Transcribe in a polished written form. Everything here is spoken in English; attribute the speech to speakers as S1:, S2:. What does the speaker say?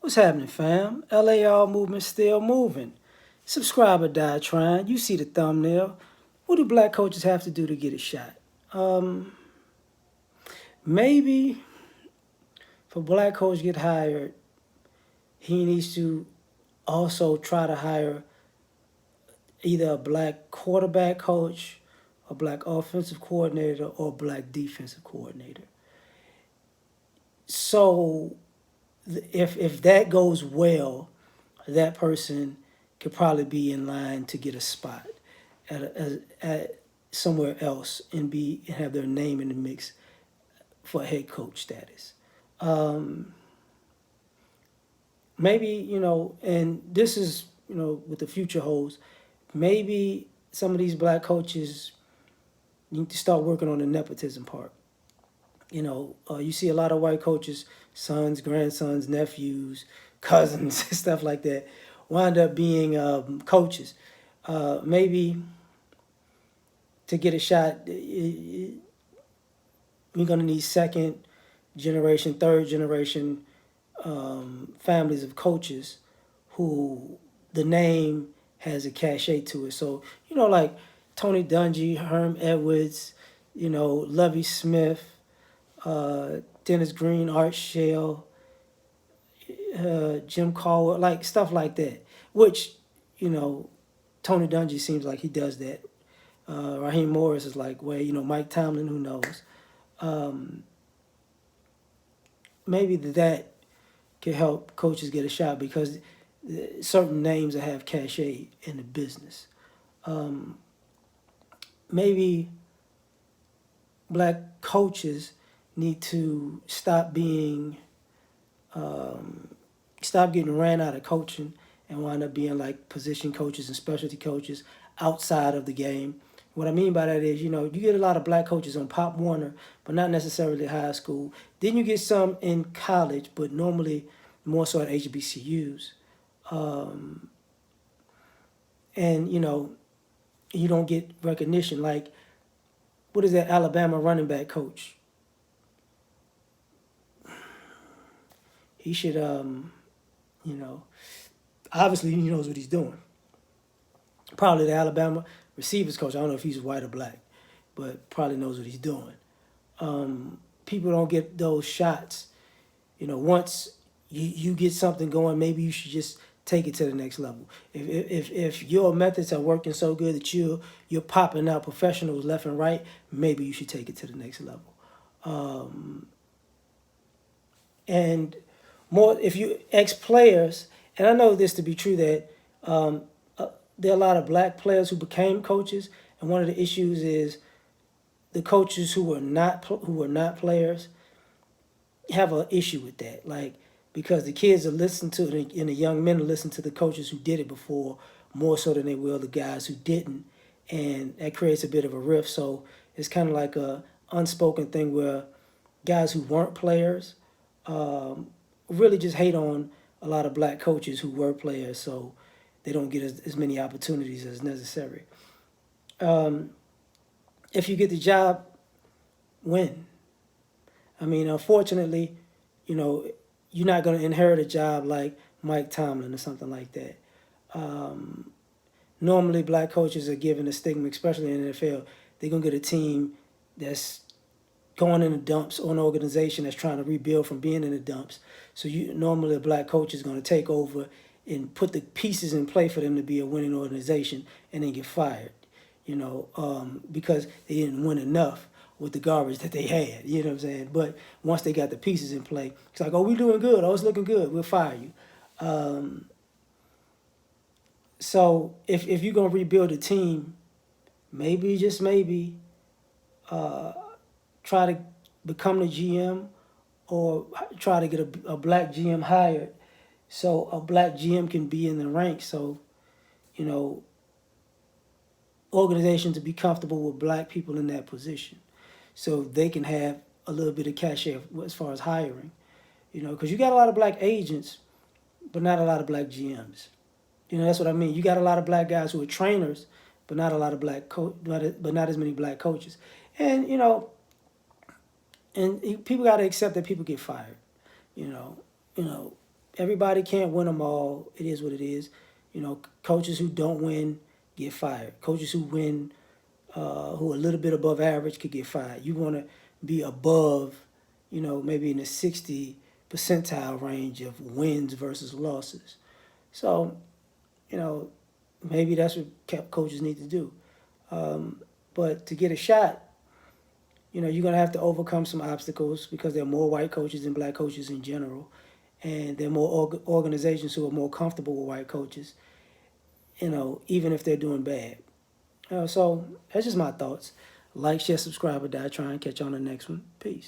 S1: What's happening, fam? L.A.R movement still moving. Subscriber die trying. You see the thumbnail. What do black coaches have to do to get a shot? Um, Maybe for black coach to get hired, he needs to also try to hire either a black quarterback coach, a black offensive coordinator, or a black defensive coordinator. So if that goes well, that person could probably be in line to get a spot at somewhere else and be and have their name in the mix for head coach status. Um, Maybe and this is what the future holds. Maybe some of these black coaches need to start working on the nepotism part. You see a lot of white coaches, sons, grandsons, nephews, cousins, stuff like that, wind up being coaches. Maybe to get a shot, we're going to need second generation, third generation families of coaches who the name has a cachet to it. So, like Tony Dungy, Herm Edwards, Lovey Smith, Dennis Green, Art Shell, Jim Caldwell, like stuff like that. Which, you know, Tony Dungy seems like he does that. Raheem Morris is like, well, Mike Tomlin, who knows? Um, Maybe that can help coaches get a shot because certain names that have cachet in the business. Um, Maybe black coaches need to stop getting ran out of coaching and wind up being like position coaches and specialty coaches outside of the game. What I mean by that is, you get a lot of black coaches on Pop Warner, but not necessarily high school. Then you get some in college, but normally more so at HBCUs. Um, and, you don't get recognition. Like, what is that Alabama running back coach? He should, you know, obviously he knows what he's doing. Probably the Alabama receivers coach. I don't know if he's white or black, but probably knows what he's doing. People don't get those shots. Once you get something going, maybe you should just take it to the next level. If your methods are working so good that you're popping out professionals left and right, maybe you should take it to the next level. Um, and more if you ex players, and I know this to be true that um, there are a lot of black players who became coaches, and one of the issues is the coaches who were not players have an issue with that. Like because the kids are listening to it and the young men are listening to the coaches who did it before more so than they will the guys who didn't, and that creates a bit of a rift. So it's kind of like a unspoken thing where guys who weren't players um, really just hate on a lot of black coaches who were players, so they don't get as many opportunities as necessary. Um, if you get the job, win. I mean, unfortunately, you know, you're not going to inherit a job like Mike Tomlin or something like that. Um, Normally, black coaches are given a stigma, especially in the NFL. They're going to get a team that's going in the dumps or an organization that's trying to rebuild from being in the dumps. So you normally a black coach is going to take over and put the pieces in play for them to be a winning organization and then get fired. Because they didn't win enough with the garbage that they had. You know what I'm saying? But once they got the pieces in play, it's like, oh, we're doing good. Oh, it's looking good. We'll fire you. Um, so if you're gonna rebuild a team, maybe just maybe uh, try to become the GM or try to get a black GM hired so a black GM can be in the ranks so you know organizations to be comfortable with black people in that position so they can have a little bit of cachet as far as hiring, because you got a lot of black agents but not a lot of black GMs. That's what I mean. You got a lot of black guys who are trainers but not a lot of but not as many black coaches. And people got to accept that people get fired. You know, you know, everybody can't win them all. It is what it is. You know, coaches who don't win get fired. Coaches who win, who are a little bit above average, could get fired. You want to be above, you know, maybe in the 60 percentile range of wins versus losses. So, you know, maybe that's what coaches need to do. But to get a shot, you know, you're going to have to overcome some obstacles because there are more white coaches than black coaches in general. And there are more organizations who are more comfortable with white coaches, you know, even if they're doing bad. So that's just my thoughts. Like, share, subscribe, or die. Try and catch you on the next one. Peace.